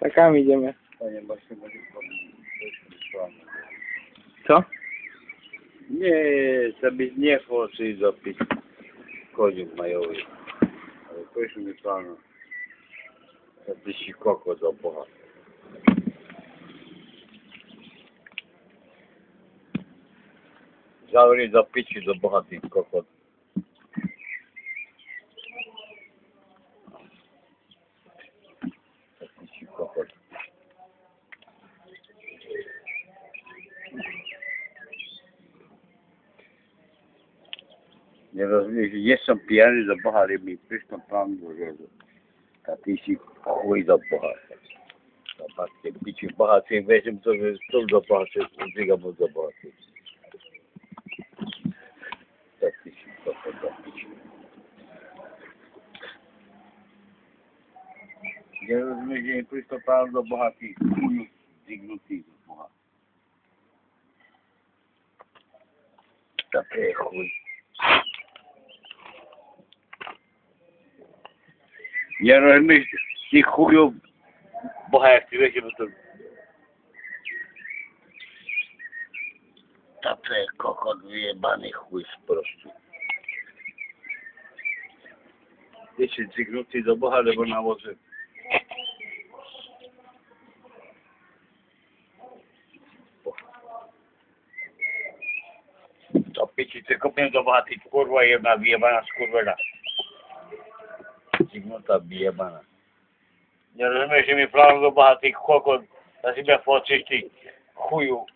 Tak tam idziemy. Panie właśnie, Co? nie, żebyś nie chciał zapić koniuk majowy. Ale proszę mi pana, żebyś się koko do Boga. Zawry do pici do Boga tych kokot. Żebyś się kokot. Nie rozumiem, że jestem pijany do Boga, ale mi przyszło pan do rzeczy. A ty się chuj do Boga. Zobaczcie, pici Boga, ty weźmy to, że stól do Boga, ty ubiegam do Boga. Tak ty się kokot do pici. Nie rozumiem, że nie przyszło pan do Boga, ty chuju zignuty do Boga. Takie chuj. Nie rozumiesz, ty chuju, Boga, jak ty weźmiemy to... Takie kokot wyjebany chuj z prostu. Ty się zignuty do Boga, lebo nałoży. To pici, ty kopię do Boga, ty kurwa jedna wyjebana skurwela. Zignuta wyjebana. Nie rozumiesz, że mi plan do Boga, ty kokot, na siebie foczysz, ty chuju.